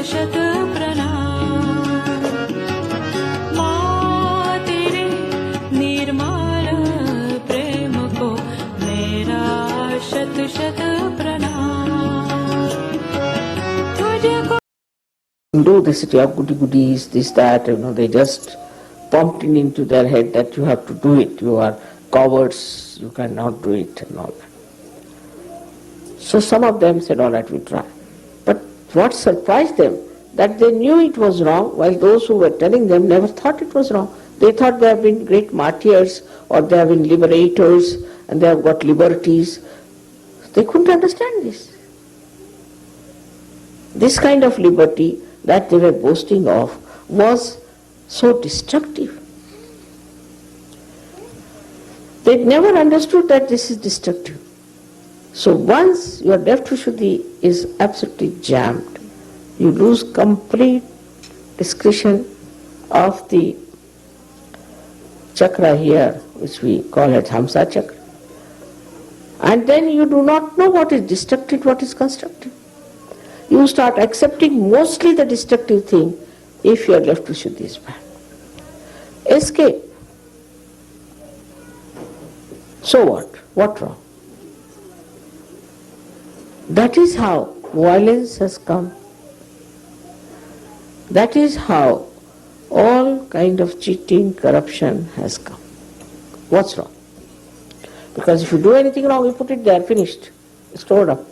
शत प्रणाम। माँ तेरे निर्मल प्रेम को मेरा शत शत प्रणाम। तुझको do this, you have goody goodies, this, that, they just pumped it into their head that you have to do it. You are cowards, you cannot do it and all that. So some of them said, all right, we try. But what surprised them, that they knew it was wrong, while those who were telling them never thought it was wrong. They thought they have been great martyrs, or they have been liberators, and they have got liberties. They couldn't understand this. This kind of liberty that they were boasting of was so destructive. They never understood that this is destructive. So once your left Vishuddhi is absolutely jammed, you lose complete discretion of the chakra here, which we call it Hamsa chakra. And then you do not know what is destructive, what is constructive. You start accepting mostly the destructive thing if your left Vishuddhi is bad. Escape. So what? What wrong? That is how violence has come. That is how all kind of cheating, corruption has come. What's wrong? Because if you do anything wrong, you put it there, finished, stored up.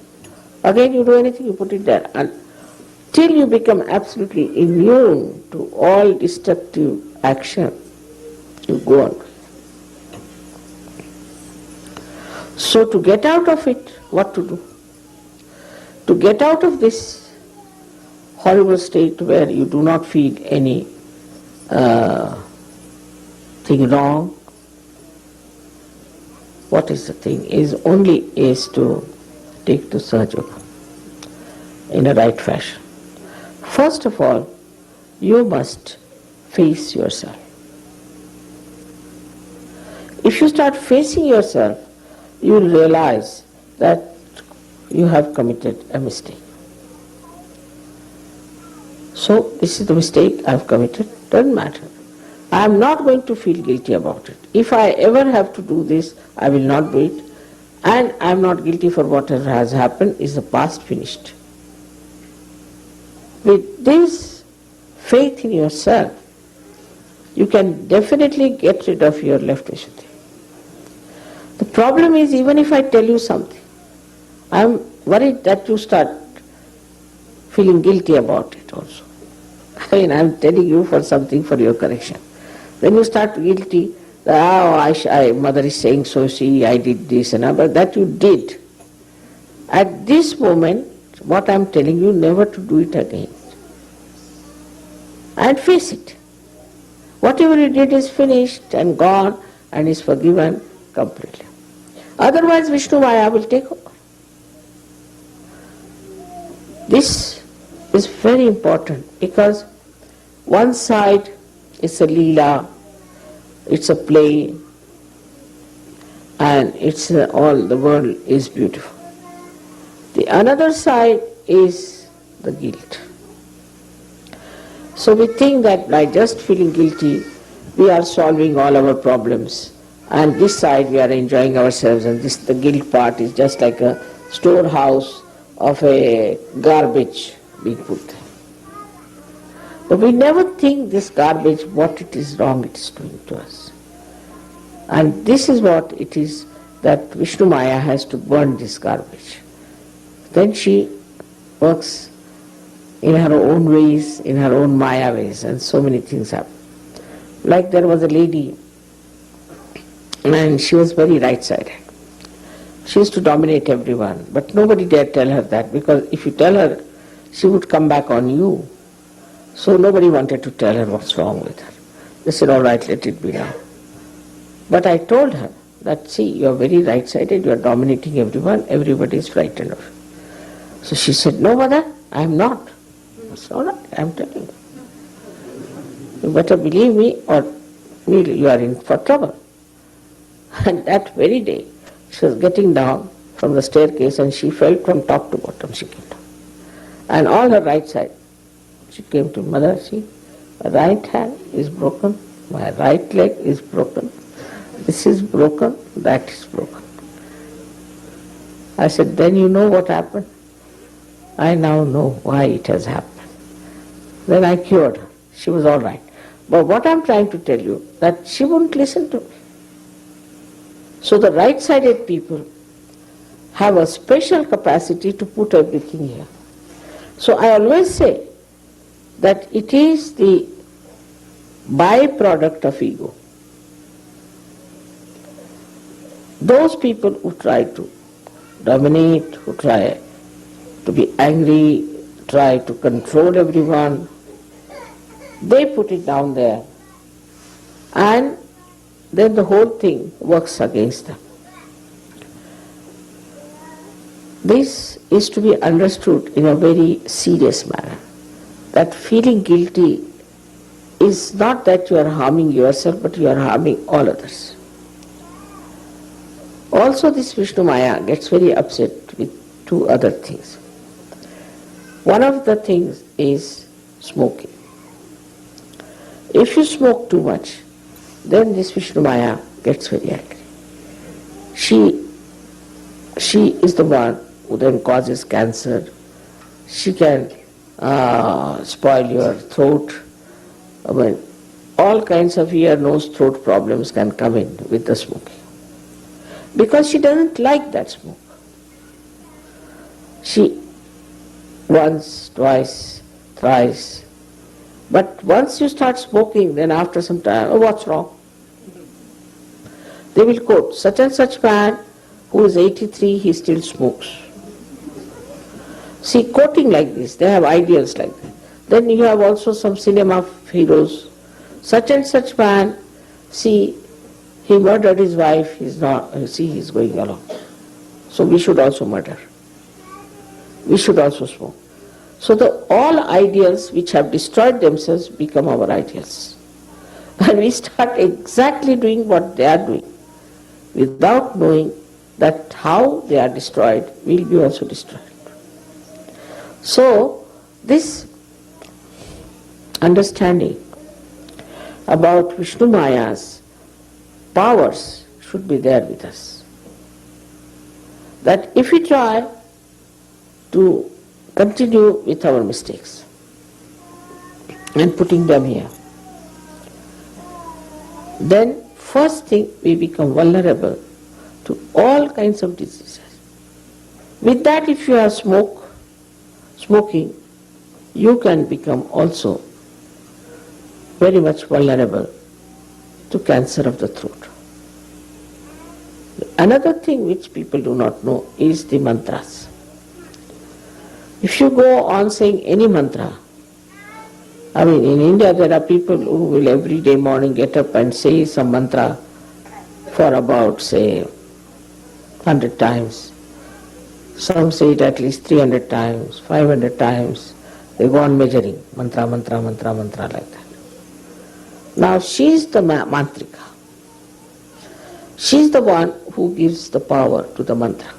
Again you do anything, you put it there. Until you become absolutely immune to all destructive action, you go on. So to get out of it, what to do? To get out of this horrible state where you do not feel any thing wrong, what is the thing? Is to take to Sahaja Yoga in a right fashion. First of all, you must face yourself. If you start facing yourself, you will realize that you have committed a mistake. So this is the mistake I have committed, doesn't matter. I am not going to feel guilty about it. If I ever have to do this, I will not do it. And I am not guilty for whatever has happened, is the past finished. With this faith in yourself, you can definitely get rid of your left Vishuddhi. The problem is, even if I tell you something, I am worried that you start feeling guilty about it also. I am telling you for something for your correction. Then you start guilty. Mother is saying so, see, I did this and but that you did. At this moment, what I am telling you, never to do it again. And face it. Whatever you did is finished and gone and is forgiven completely. Otherwise, Vishnu Maya will take over. This is very important because one side is a Leela, it's a play, and it's all the world is beautiful. The another side is the guilt. So we think that by just feeling guilty, we are solving all our problems, and this side we are enjoying ourselves, and this the guilt part is just like a storehouse of a garbage being put there. But we never think this garbage, what it is wrong it is doing to us. And this is what it is that Vishnu Maya has to burn this garbage. Then she works in her own ways, in her own Maya ways, and so many things happen. Like there was a lady, and she was very right-sided. She used to dominate everyone, but nobody dared tell her that, because if you tell her, she would come back on you. So nobody wanted to tell her what's wrong with her. They said, all right, let it be now. But I told her that, see, you are very right-sided, you are dominating everyone, everybody is frightened of you. So she said, no, mother, I am not. I said, all right, I am telling you. You better believe me or you are in for trouble. And that very day, she was getting down from the staircase and she fell from top to bottom, she came down. And all her right side She came to Mother, see, my right hand is broken, my right leg is broken, this is broken, that is broken. I said, then you know what happened? I now know why it has happened. Then I cured her. She was all right. But what I'm trying to tell you, that she wouldn't listen to me. So the right-sided people have a special capacity to put everything here. So I always say that it is the byproduct of ego. Those people who try to dominate, who try to be angry, try to control everyone, they put it down there, and then the whole thing works against them. This is to be understood in a very serious manner, that feeling guilty is not that you are harming yourself, but you are harming all others. Also, this Vishnu Maya gets very upset with two other things. One of the things is smoking. If you smoke too much, then this Vishnu Maya gets very angry. She is the one who then causes cancer. She can spoil your throat. I mean, all kinds of ear, nose, throat problems can come in with the smoking. Because she doesn't like that smoke. She once, twice, thrice. But once you start smoking, then after some time, oh, what's wrong? They will quote, such and such man who is 83, he still smokes. See, quoting like this, they have ideals like that. Then you have also some cinema heroes. Such and such man, see, he murdered his wife, he's going along. So we should also murder. We should also smoke. So all ideals which have destroyed themselves become our ideals. And we start exactly doing what they are doing, without knowing that how they are destroyed will be also destroyed. So this understanding about Vishnu Maya's powers should be there with us. That if we try to continue with our mistakes and putting them here, then first thing we become vulnerable to all kinds of diseases. With that, if you are smoking, you can become also very much vulnerable to cancer of the throat. Another thing which people do not know is the mantras. If you go on saying any mantra, I mean, in India there are people who will every day morning get up and say some mantra for about, say, 100 times. Some say it at least 300 times, 500 times. They go on measuring, mantra, mantra, mantra, mantra like that. Now she is the mantrika. She is the one who gives the power to the mantra.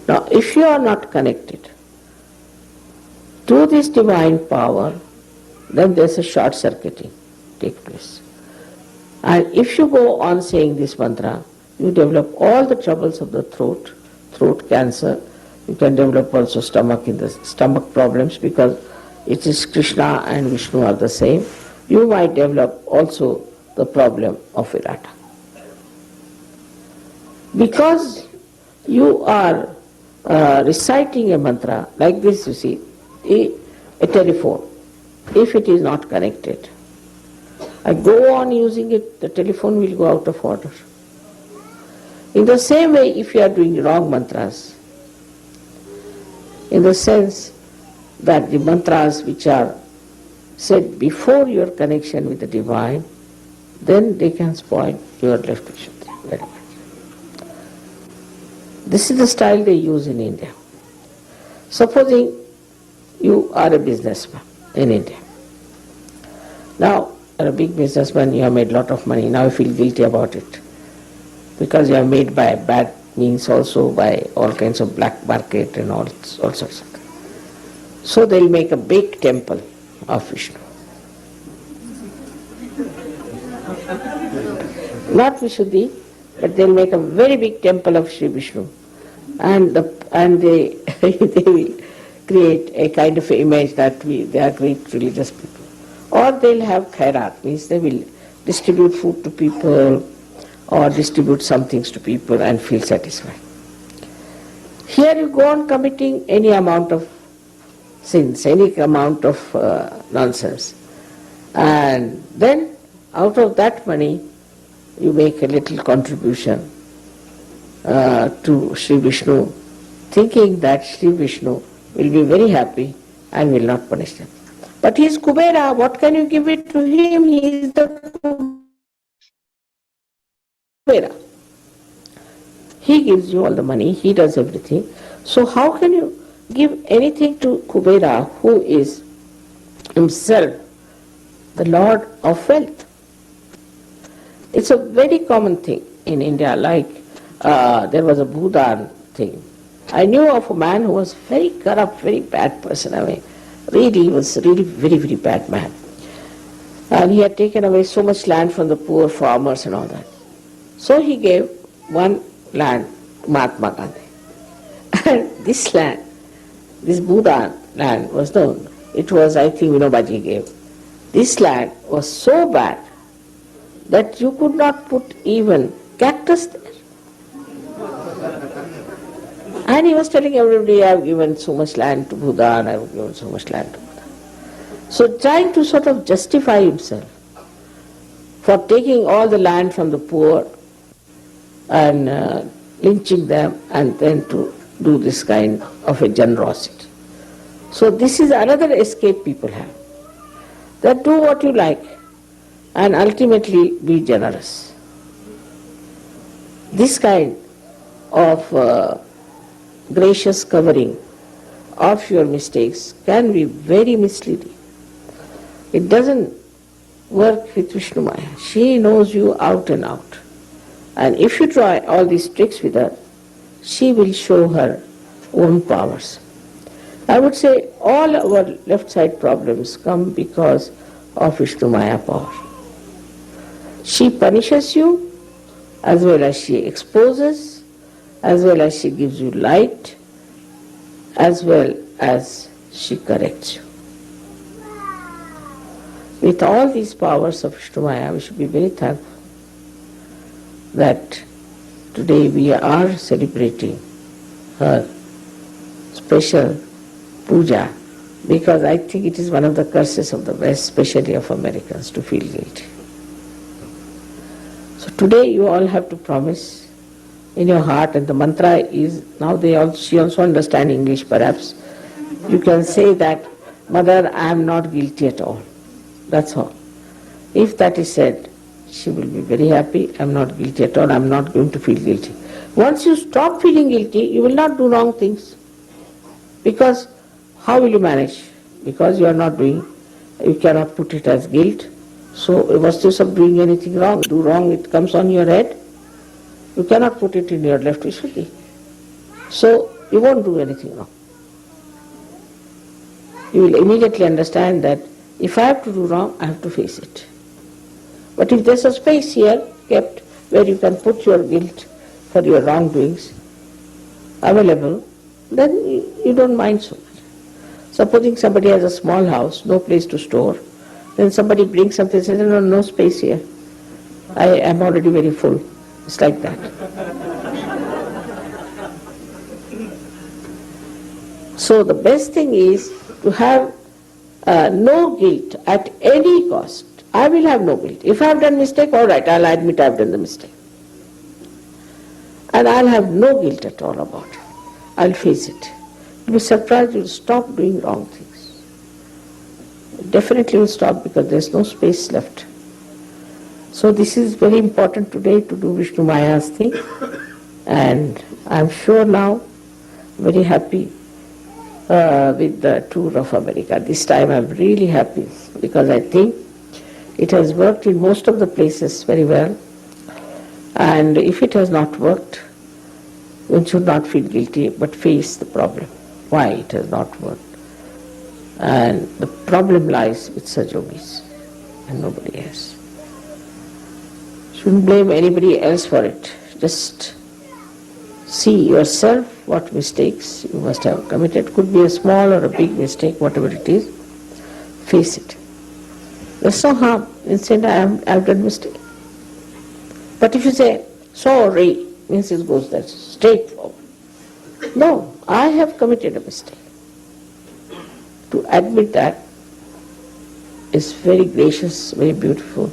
Now if you are not connected to this divine power, then there is a short circuiting take place. And if you go on saying this mantra, you develop all the troubles of the throat cancer. You can develop also stomach problems, because it is Krishna and Vishnu are the same. You might develop also the problem of Virata. Because you are reciting a mantra like this, you see, a telephone, if it is not connected, I go on using it, the telephone will go out of order. In the same way, if you are doing wrong mantras, in the sense that the mantras which are said before your connection with the divine, then they can spoil your relationship very much. This is the style they use in India. Supposing you are a businessman in India. Now, you are a big businessman, you have made a lot of money, now you feel guilty about it. Because you have made by bad means also, by all kinds of black market and all sorts of things. So they'll make a big temple of Vishnu. Not Vishuddhi, but they'll make a very big temple of Sri Vishnu, and they they will create a kind of image that they are great religious people. Or they'll have khairat, means they will distribute food to people or distribute some things to people and feel satisfied. Here you go on committing any amount of sins, any amount of nonsense, and then out of that money you make a little contribution to Sri Vishnu, thinking that Sri Vishnu will be very happy and will not punish them. But he is Kubera, what can you give it to him? He is the Kubera. He gives you all the money, he does everything. So how can you give anything to Kubera, who is himself the Lord of wealth? It's a very common thing in India, like there was a Bhudan thing. I knew of a man who was very corrupt, very bad person. I mean, really, he was really very, very bad man. And he had taken away so much land from the poor farmers and all that. So he gave one land to Mahatma Gandhi. And this land, this Bhudan land was known. It was, I think, Vinobaji gave. This land was so bad that you could not put even cactus there. And he was telling everybody, I have given so much land to Bhutan, I have given so much land to Bhutan. So trying to sort of justify himself for taking all the land from the poor and lynching them and then to do this kind of a generosity. So this is another escape people have. That do what you like and ultimately be generous. This kind of gracious covering of your mistakes can be very misleading. It doesn't work with Vishnu Maya. She knows you out and out. And if you try all these tricks with her, she will show her own powers. I would say all our left side problems come because of Vishnu Maya power. She punishes you as well as she exposes, as well as she gives you light, as well as she corrects you. With all these powers of Vishnu Maya, we should be very thankful that today we are celebrating her special puja, because I think it is one of the curses of the West, especially of Americans, to feel guilty. So today you all have to promise in your heart, and the mantra is, now she also understands English perhaps, you can say that, Mother, I am not guilty at all. That's all. If that is said, she will be very happy. I am not guilty at all. I am not going to feel guilty. Once you stop feeling guilty, you will not do wrong things. Because how will you manage? Because you are not doing, you cannot put it as guilt. So what's the use of doing anything wrong? Do wrong, it comes on your head. You cannot put it in your left Vishuddhi. So you won't do anything wrong. You will immediately understand that if I have to do wrong, I have to face it. But if there's a space here kept where you can put your guilt for your wrongdoings available, then you don't mind so much. Supposing somebody has a small house, no place to store, then somebody brings something and says, no space here. I am already very full. It's like that. So the best thing is to have no guilt at any cost. I will have no guilt. If I have done mistake, all right, I'll admit I have done the mistake. And I'll have no guilt at all about it. I'll face it. You'll be surprised, you'll stop doing wrong things. Definitely will stop because there's no space left. So this is very important today to do Vishnu Maya's thing. And I'm sure now, very happy with the tour of America. This time I'm really happy because I think it has worked in most of the places very well. And if it has not worked, one should not feel guilty but face the problem. Why it has not worked. And the problem lies with such yogis and nobody else. Shouldn't blame anybody else for it. Just see yourself what mistakes you must have committed. Could be a small or a big mistake, whatever it is. Face it. There's no harm in saying I've done mistake. But if you say sorry, means it goes that straightforward. No, I have committed a mistake. To admit that is very gracious, very beautiful,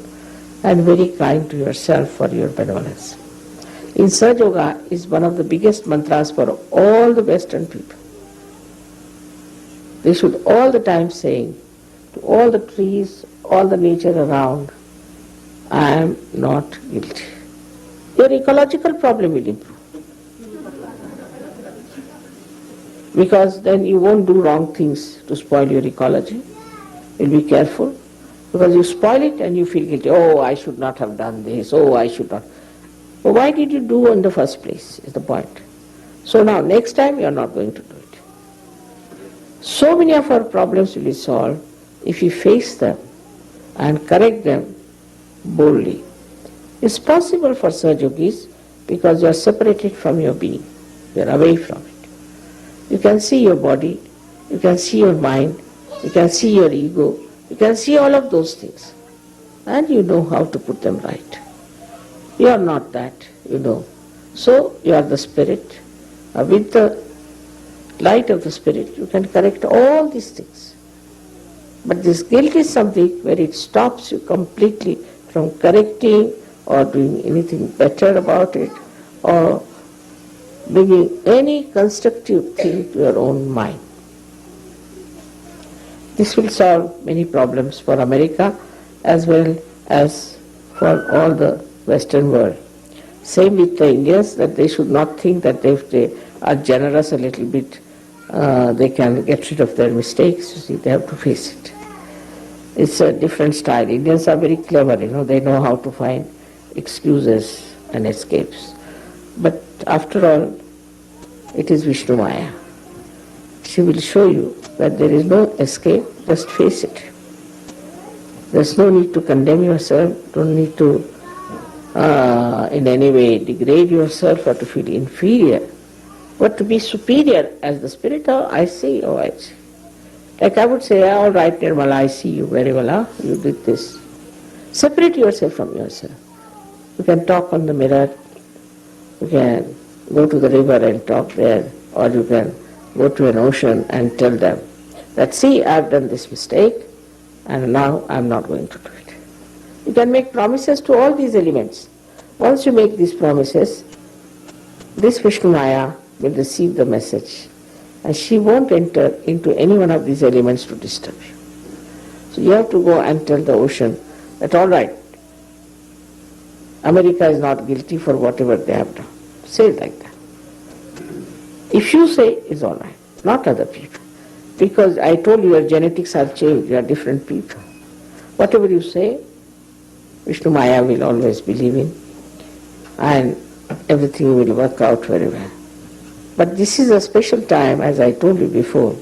and very kind to yourself for your benevolence. In Sahaja Yoga is one of the biggest mantras for all the Western people. They should all the time saying to all the trees, all the nature around, I am not guilty. Your ecological problem will improve. Because then you won't do wrong things to spoil your ecology. You'll be careful. Because you spoil it and you feel guilty. Oh, I should not have done this. Oh, I should not. Well, why did you do in the first place is the point. So now next time you are not going to do it. So many of our problems will be solved if we face them and correct them boldly. It's possible for Sahaja Yogis because you are separated from your being. You are away from it. You can see your body, you can see your mind, you can see your ego, you can see all of those things. And you know how to put them right. You are not that, you know. So you are the spirit. With the light of the spirit, you can correct all these things. But this guilt is something where it stops you completely from correcting or doing anything better about it or bringing any constructive thing to your own mind. This will solve many problems for America as well as for all the Western world. Same with the Indians, that they should not think that if they are generous a little bit, they can get rid of their mistakes. You see, they have to face it. It's a different style. Indians are very clever, they know how to find excuses and escapes. But after all, it is Vishnu Maya. She will show you that there is no escape, just face it. There's no need to condemn yourself, don't need to in any way degrade yourself or to feel inferior, but to be superior as the spirit. Oh, I see, oh, I see. Like I would say, all right, Nirmala, I see you very well, you did this. Separate yourself from yourself. You can talk on the mirror, you can go to the river and talk there, or you can go to an ocean and tell them that, see, I've done this mistake and now I'm not going to do it. You can make promises to all these elements. Once you make these promises, this Vishnu Maya will receive the message and she won't enter into any one of these elements to disturb you. So you have to go and tell the ocean that, all right, America is not guilty for whatever they have done. Say it like that. If you say, it's all right, not other people. Because I told you your genetics have changed, you are different people. Whatever you say, Vishnu Maya will always believe in, and everything will work out very well. But this is a special time, as I told you before,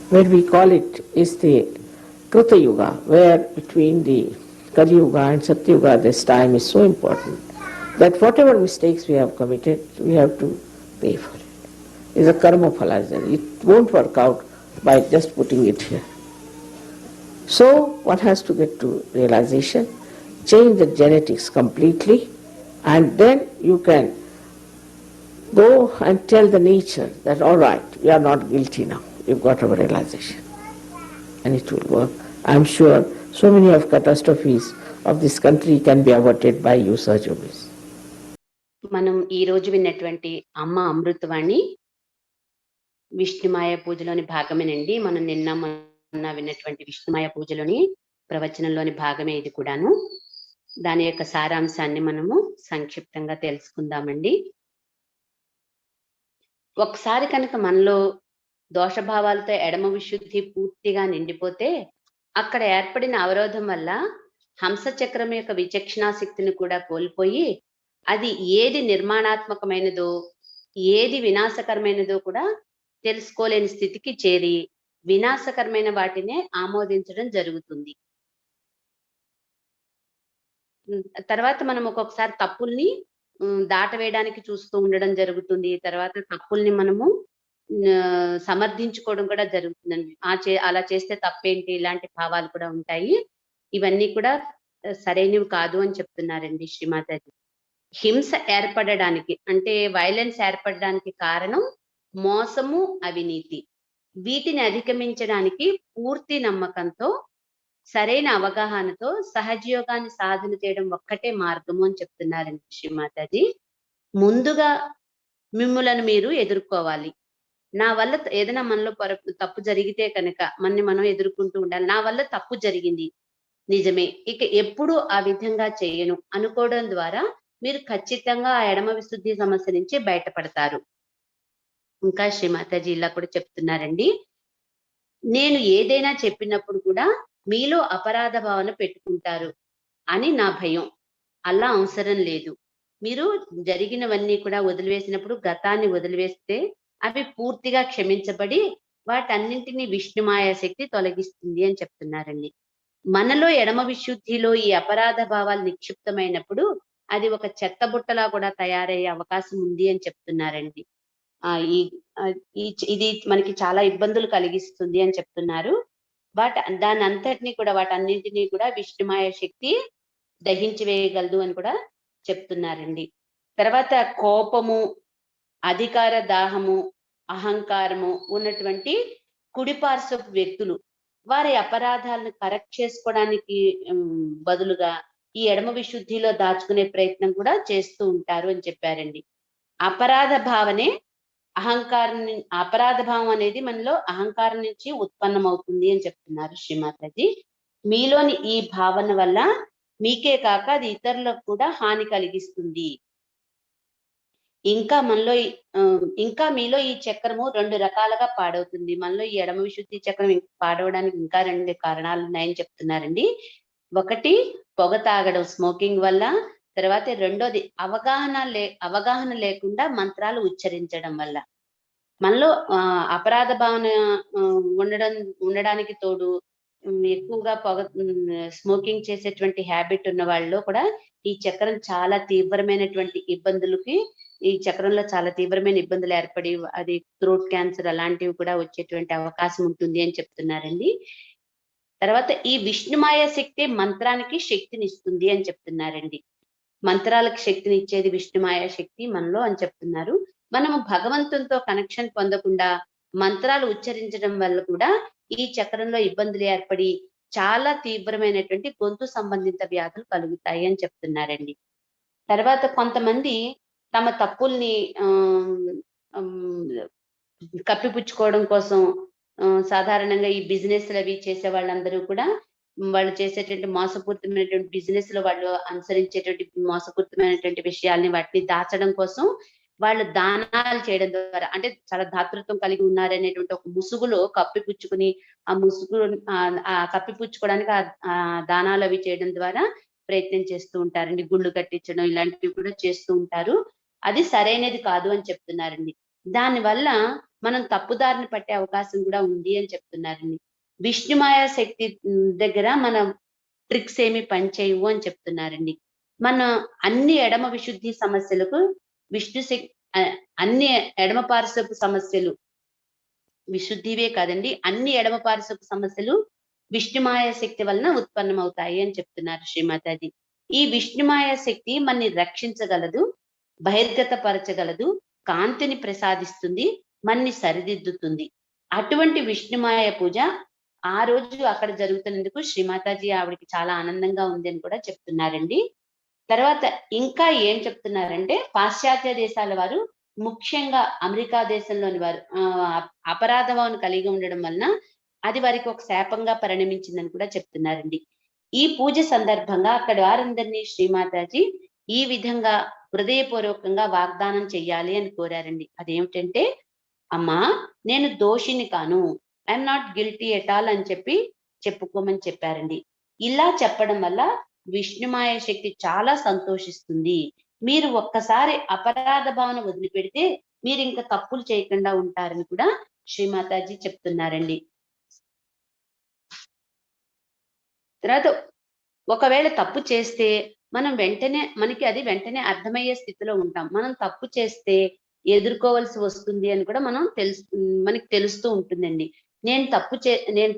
where we call it is the Krita Yuga, where between the Kali Yuga and Satya Yuga this time is so important that whatever mistakes we have committed, we have to pay for it. It's a karma phala. It won't work out by just putting it here. So one has to get to realization, change the genetics completely, and then you can go and tell the nature that, all right, we are not guilty now. You've got our realization. And it will work. I'm sure so many of catastrophes of this country can be averted by you, Sahaja Yogis. మనం ఈ రోజు విన్నటువంటి అమ్మ అమృతవాణి విష్ణుమాయ పూజలోని భాగమేనండి. మనం నిన్న మొన్న విన్నటువంటి విష్ణుమాయ పూజలోని ప్రవచనంలోని భాగమే ఇది కూడాను. దాని యొక్క సారాంశాన్ని మనము సంక్షిప్తంగా తెలుసుకుందామండి. ఒకసారి కనుక మనలో దోషభావాలతో ఎడమ విశుద్ధి పూర్తిగా నిండిపోతే అక్కడ ఏర్పడిన అవరోధం వల్ల హంస చక్రం యొక్క విచక్షణా శక్తిని కూడా కోల్పోయి అది ఏది నిర్మాణాత్మకమైనదో ఏది వినాశకరమైనదో కూడా తెలుసుకోలేని స్థితికి చేరి వినాశకరమైన వాటినే ఆమోదించడం జరుగుతుంది. తర్వాత మనం ఒక్కొక్కసారి తప్పుల్ని దాటవేయడానికి చూస్తూ ఉండడం జరుగుతుంది. తర్వాత తప్పుల్ని మనము సమర్థించుకోవడం కూడా జరుగుతుందండి. అలా చేస్తే తప్పేంటి? ఇలాంటి భావాలు కూడా ఉంటాయి. ఇవన్నీ కూడా సరైనవి కాదు అని చెప్తున్నారండి శ్రీమాతాజీ. హింస ఏర్పడడానికి అంటే వైలెన్స్ ఏర్పడడానికి కారణం మోసము, అవినీతి. వీటిని అధిగమించడానికి పూర్తి నమ్మకంతో, సరైన అవగాహనతో సహజయోగాన్ని సాధన చేయడం ఒక్కటే మార్గము అని చెప్తున్నారండి శ్రీమాతాజీ. ముందుగా మిమ్ములను మీరు ఎదుర్కోవాలి. నా వల్ల ఏదైనా మనలో తప్పు జరిగితే కనుక మనని మనం ఎదుర్కొంటూ ఉండాలి. నా వల్ల తప్పు జరిగింది, నిజమే, ఇక ఎప్పుడు ఆ విధంగా చేయను అనుకోవడం ద్వారా మీరు ఖచ్చితంగా ఆ ఎడమ విశుద్ధి సమస్య నుంచి బయటపడతారు. ఇంకా శ్రీమాతాజీ ఇలా కూడా చెప్తున్నారండి, నేను ఏదైనా చెప్పినప్పుడు కూడా మీలో అపరాధ భావన పెట్టుకుంటారు అని నా భయం. అలా అవసరం లేదు. మీరు జరిగినవన్నీ కూడా వదిలివేసినప్పుడు, గతాన్ని వదిలివేస్తే అవి పూర్తిగా క్షమించబడి వాటన్నింటినీ విష్ణుమాయ శక్తి తొలగిస్తుంది అని చెప్తున్నారండి. మనలో ఎడమ విశుద్ధిలో ఈ అపరాధ భావాలు నిక్షిప్తమైనప్పుడు అది ఒక చెత్త బుట్టలా కూడా తయారయ్యే అవకాశం ఉంది అని చెప్తున్నారండి. ఇది మనకి చాలా ఇబ్బందులు కలిగిస్తుంది అని చెప్తున్నారు. వాటన్నింటినీ కూడా విష్ణుమాయ శక్తి దహించి వేయగలదు అని కూడా చెప్తున్నారండి. తర్వాత కోపము, అధికార దాహము, అహంకారము ఉన్నటువంటి కుడిపార్శ్వపు వ్యక్తులు వారి అపరాధాలను కరెక్ట్ చేసుకోవడానికి బదులుగా ఈ ఎడమ విశుద్ధిలో దాచుకునే ప్రయత్నం కూడా చేస్తూ ఉంటారు అని చెప్పారండి. అపరాధ భావం అనేది మనలో అహంకారం నుంచి ఉత్పన్నమవుతుంది అని చెప్తున్నారు శ్రీమాతాజీ. మీలోని ఈ భావన వల్ల మీకే కాక అది ఇతరులకు కూడా హాని కలిగిస్తుంది. ఇంకా మీలో ఈ చక్రము 2 రకాలుగా పాడవుతుంది. మనలో ఈ ఎడమ విశుద్ధి చక్రం పాడవడానికి ఇంకా 2 కారణాలు ఉన్నాయని చెప్తున్నారండి. ఒకటి పొగ తాగడం, స్మోకింగ్ వల్ల. తర్వాత రెండోది అవగాహన లేకుండా మంత్రాలు ఉచ్చరించడం వల్ల. మనలో అపరాధ భావన ఉండడానికి తోడు ఎక్కువగా స్మోకింగ్ చేసేటువంటి హ్యాబిట్ ఉన్న వాళ్ళలో కూడా ఈ చక్రం చాలా తీవ్రమైనటువంటి ఇబ్బందులు ఏర్పడి అది థ్రోట్ క్యాన్సర్ అలాంటివి కూడా వచ్చేటువంటి అవకాశం ఉంటుంది అని చెప్తున్నారండి. తర్వాత ఈ విష్ణుమాయ శక్తి మంత్రానికి శక్తిని ఇస్తుంది అని చెప్తున్నారండి. మంత్రాలకు శక్తిని ఇచ్చేది విష్ణుమాయ శక్తి మనలో అని చెప్తున్నారు. మనము భగవంతునితో కనెక్షన్ పొందకుండా మంత్రాలు ఉచ్చరించడం వల్ల కూడా ఈ చక్రంలో ఇబ్బందులు ఏర్పడి చాలా తీవ్రమైనటువంటి గొంతు సంబంధిత వ్యాధులు కలుగుతాయి అని చెప్తున్నారండి. తర్వాత కొంతమంది తమ తప్పుల్ని కప్పిపుచ్చుకోవడం కోసం సాధారణంగా ఈ బిజినెస్లు అవి చేసే వాళ్ళందరూ కూడా వాళ్ళు చేసేటువంటి మోసపూరితమైనటువంటి బిజినెస్ లో వాళ్ళు అనుసరించేటువంటి మోసపూరితమైనటువంటి విషయాల్ని వాటిని దాచడం కోసం వాళ్ళు దానాలు చేయడం ద్వారా, అంటే చాలా దాతృత్వం కలిగి ఉన్నారనేటువంటి ఒక ముసుగులో కప్పిపుచ్చుకుని కప్పిపుచ్చుకోవడానికి ఆ దానాలు అవి చేయడం ద్వారా ప్రయత్నం చేస్తూ ఉంటారండి. గుళ్ళు కట్టించడం ఇలాంటివి కూడా చేస్తూ ఉంటారు. అది సరైనది కాదు అని చెప్తున్నారండి. దానివల్ల మనం తప్పుదారిని పట్టే అవకాశం కూడా ఉంది అని చెప్తున్నారండి. విష్ణుమాయ శక్తి దగ్గర మన ట్రిక్స్ ఏమి పనిచేయవు అని చెప్తున్నారండి. మన అన్ని ఎడమ విశుద్ధి సమస్యలకు అన్ని ఎడమ పార్శ్వపు సమస్యలు విశుద్ధివే కాదండి, అన్ని ఎడమ పార్శ్వపు సమస్యలు విష్ణుమాయ శక్తి వలన ఉత్పన్నమవుతాయి అని చెప్తున్నారు శ్రీమాతాజీ. ఈ విష్ణుమాయ శక్తి మనని రక్షించగలదు, బహిర్గతపరచగలదు, కాంతిని ప్రసాదిస్తుంది, మనని సరిదిద్దుతుంది. అటువంటి విష్ణుమాయ పూజ ఆ రోజు అక్కడ జరుగుతున్నందుకు శ్రీమాతాజీ ఆవిడకి చాలా ఆనందంగా ఉంది అని కూడా చెప్తున్నారండి. తర్వాత ఇంకా ఏం చెప్తున్నారంటే, పాశ్చాత్య దేశాల వారు, ముఖ్యంగా అమెరికా దేశంలోని వారు అపరాధ భావన కలిగి ఉండడం వలన అది వారికి ఒక శాపంగా పరిణమించిందని కూడా చెప్తున్నారండి. ఈ పూజ సందర్భంగా అక్కడ వారందరినీ శ్రీమాతాజీ ఈ విధంగా హృదయపూర్వకంగా వాగ్దానం చెయ్యాలి అని కోరారండి. అదేమిటంటే, అమ్మా నేను దోషిని కాను, I'm not guilty at all అని చెప్పుకోమని చెప్పారండి. ఇలా చెప్పడం వల్ల విష్ణుమాయ శక్తి చాలా సంతోషిస్తుంది. మీరు ఒక్కసారి అపరాధ భావన వదిలిపెడితే మీరు ఇంకా తప్పులు చేయకుండా ఉంటారని కూడా శ్రీమాతాజీ చెప్తున్నారండి. తర్వాత ఒకవేళ తప్పు చేస్తే మనం వెంటనే మనకి అది వెంటనే అర్థమయ్యే స్థితిలో ఉంటాం. మనం తప్పు చేస్తే ఎదుర్కోవాల్సి వస్తుంది అని కూడా మనకి తెలుస్తూ ఉంటుందండి. నేను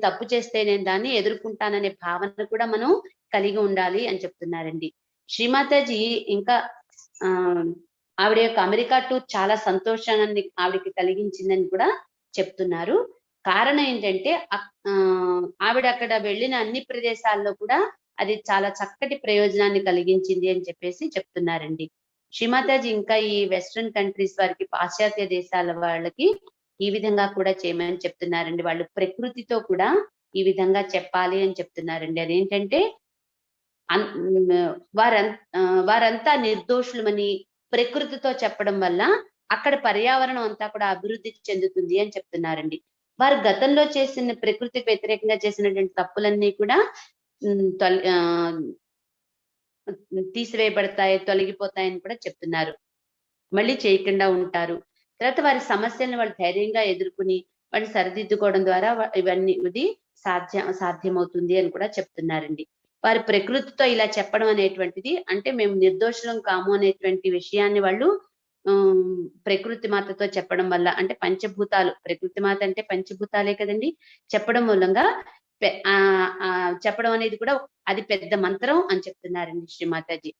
తప్పు చేస్తే నేను దాన్ని ఎదుర్కొంటాననే భావన కూడా మనం కలిగి ఉండాలి అని చెప్తున్నారండి. శ్రీమాతాజీ ఇంకా ఆవిడ యొక్క అమెరికా టూర్ చాలా సంతోషాన్ని ఆవిడకి కలిగించిందని కూడా చెప్తున్నారు. కారణం ఏంటంటే ఆవిడ అక్కడ వెళ్ళిన అన్ని ప్రదేశాల్లో కూడా అది చాలా చక్కటి ప్రయోజనాన్ని కలిగించింది అని చెప్పేసి చెప్తున్నారండి. శ్రీమాతాజీ ఇంకా ఈ వెస్ట్రన్ కంట్రీస్ వారికి, పాశ్చాత్య దేశాల వాళ్ళకి ఈ విధంగా కూడా చేయమని చెప్తున్నారండి. వాళ్ళు ప్రకృతితో కూడా ఈ విధంగా చెప్పాలి అని చెప్తున్నారండి. అదేంటంటే వారంతా నిర్దోషులమని ప్రకృతితో చెప్పడం వల్ల అక్కడ పర్యావరణం అంతా కూడా అభివృద్ధి చెందుతుంది అని చెప్తున్నారండి. వారు గతంలో చేసిన ప్రకృతికి వ్యతిరేకంగా చేసినటువంటి తప్పులన్నీ కూడా తీసివేయబడతాయి, తొలగిపోతాయని కూడా చెప్తున్నారు. మళ్ళీ చేయకుండా ఉంటారు. తర్వాత వారి సమస్యలను వాళ్ళు ధైర్యంగా ఎదుర్కొని వాటిని సరిదిద్దుకోవడం ద్వారా ఇది సాధ్యమవుతుంది అని కూడా చెప్తున్నారండి. వారి ప్రకృతితో ఇలా చెప్పడం అనేటువంటిది అంటే మేము నిర్దోషులం కాము అనేటువంటి విషయాన్ని వాళ్ళు ప్రకృతి మాతతో చెప్పడం వల్ల, అంటే పంచభూతాలు, ప్రకృతి మాత అంటే పంచభూతాలే కదండి, చెప్పడం మూలంగా చెప్పడం అనేది కూడా అది పెద్ద మంత్రం అని చెప్తున్నారండి శ్రీమాతాజీ.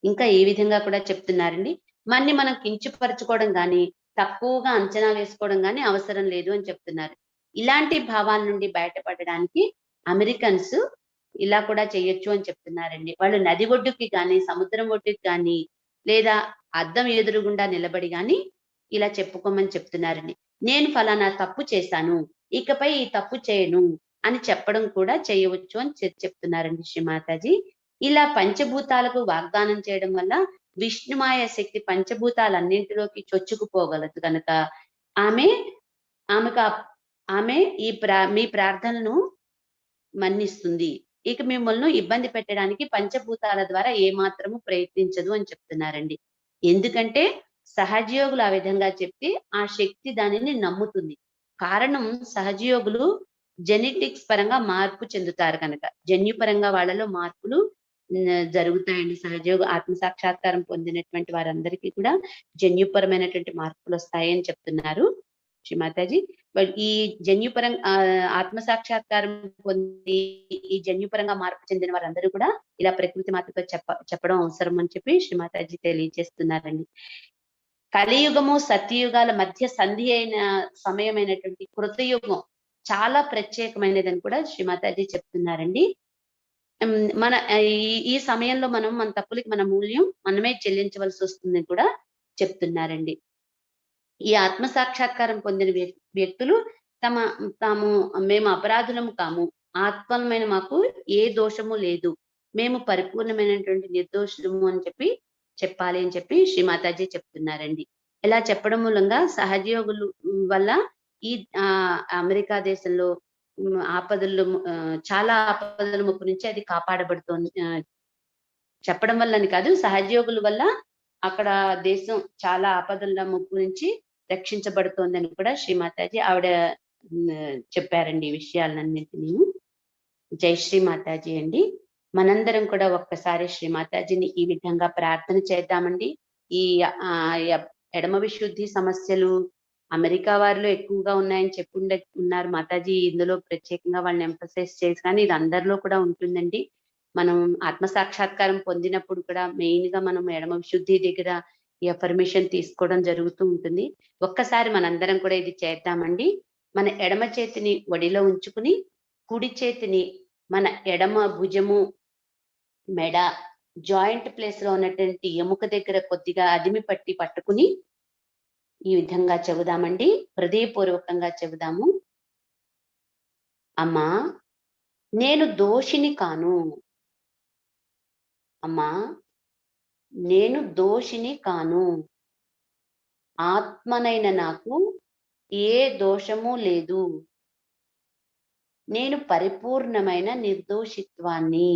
ఇంకా ఈ విధంగా కూడా చెప్తున్నారండి, మన్ని మనం కించపరచుకోవడం గాని, తక్కువగా అంచనా వేసుకోవడం గాని అవసరం లేదు అని చెప్తున్నారు. ఇలాంటి భావాల నుండి బయటపడడానికి అమెరికన్స్ ఇలా కూడా చేయొచ్చు అని చెప్తున్నారండి. వాళ్ళు నది ఒడ్డుకి గాని, సముద్రం ఒడ్డుకి గాని, లేదా అద్దం ఎదురుగుండా నిలబడి గాని ఇలా చెప్పుకోమని చెప్తున్నారండి. నేను ఫలానా తప్పు చేశాను, ఇకపై ఈ తప్పు చేయను అని చెప్పడం కూడా చేయవచ్చు అని చెప్తున్నారండి శ్రీమాతాజీ. ఇలా పంచభూతాలకు వాగ్దానం చేయడం వల్ల విష్ణుమాయ శక్తి పంచభూతాలన్నింటిలోకి చొచ్చుకుపోగలదు కనుక ఆమె మీ ప్రార్థనను మన్నిస్తుంది. ఇక మిమ్మల్ని ఇబ్బంది పెట్టడానికి పంచభూతాల ద్వారా ఏ మాత్రము ప్రయత్నించదు అని చెప్తున్నారండి. ఎందుకంటే సహజయోగులు ఆ విధంగా చెప్తే ఆ శక్తి దానిని నమ్ముతుంది. కారణం సహజయోగులు జెనెటిక్స్ పరంగా మార్పు చెందుతారు కనుక, జన్యుపరంగా వాళ్ళలో మార్పులు జరుగుతాయండి. సహజయోగ ఆత్మ సాక్షాత్కారం పొందినటువంటి వారందరికీ కూడా జన్యుపరమైనటువంటి మార్పులు వస్తాయని చెప్తున్నారు శ్రీమాతాజీ. ఈ జన్యుపరంగా ఆత్మ సాక్షాత్కారం పొంది ఈ జన్యుపరంగా మార్పు చెందిన వారందరూ కూడా ఇలా ప్రకృతి మాతతో చెప్పడం అవసరం అని చెప్పి శ్రీమాతాజీ తెలియజేస్తున్నారండి. కలియుగము సత్యయుగాల మధ్య సంధి అయిన సమయమైనటువంటి కృతయుగం చాలా ప్రత్యేకమైనదని కూడా శ్రీమాతాజీ చెప్తున్నారండి. మన ఈ సమయంలో మన తప్పులకి మన మూల్యం మనమే చెల్లించవలసి వస్తుందని కూడా చెప్తున్నారండి. ఈ ఆత్మ సాక్షాత్కారం పొందిన వ్యక్తులు మేము అపరాధులము కాము, ఆత్మలమైన మాకు ఏ దోషము లేదు, మేము పరిపూర్ణమైనటువంటి నిర్దోషులము అని చెప్పాలి అని చెప్పి శ్రీమాతాజీ చెప్తున్నారండి. ఇలా చెప్పడం మూలంగా సహజయోగులు వల్ల ఈ అమెరికా దేశంలో చాలా ఆపదల ముప్పు నుంచి అది కాపాడబడుతోంది. చెప్పడం వల్లని కాదు, సహజయోగుల వల్ల అక్కడ దేశం చాలా ఆపదల ముప్పు నుంచి రక్షించబడుతోందని కూడా శ్రీమాతాజీ ఆవిడ చెప్పారండి ఈ విషయాలన్నింటినీ. జై శ్రీమాతాజీ అండి. మనందరం కూడా ఒక్కసారి శ్రీమాతాజీని ఈ విధంగా ప్రార్థన చేద్దామండి. ఈ ఎడమ విశుద్ధి సమస్యలు అమెరికా వారిలో ఎక్కువగా ఉన్నాయని ఉన్నారు మాతాజీ. ఇందులో ప్రత్యేకంగా వాళ్ళని ఎంఫసైజ్ చేసి, కానీ ఇది అందరిలో కూడా ఉంటుందండి. మనం ఆత్మ సాక్షాత్కారం పొందినప్పుడు కూడా మెయిన్ గా మనం ఎడమ విశుద్ధి దగ్గర ఈ అఫర్మేషన్ తీసుకోవడం జరుగుతూ ఉంటుంది. ఒక్కసారి మనందరం కూడా ఇది చేద్దామండి. మన ఎడమ చేతిని ఒడిలో ఉంచుకుని, కుడి చేతిని మన ఎడమ భుజము, మెడ, జాయింట్ ప్లేస్ లో ఉన్నటువంటి ఎముక దగ్గర కొద్దిగా అదిమి పట్టుకుని ఈ విధంగా చెబుదామండి. హృదయపూర్వకంగా చెబుదాము. అమ్మా, నేను దోషిని కాను. అమ్మా, నేను దోషిని కాను. ఆత్మనైన నాకు ఏ దోషము లేదు. నేను పరిపూర్ణమైన నిర్దోషిత్వాన్ని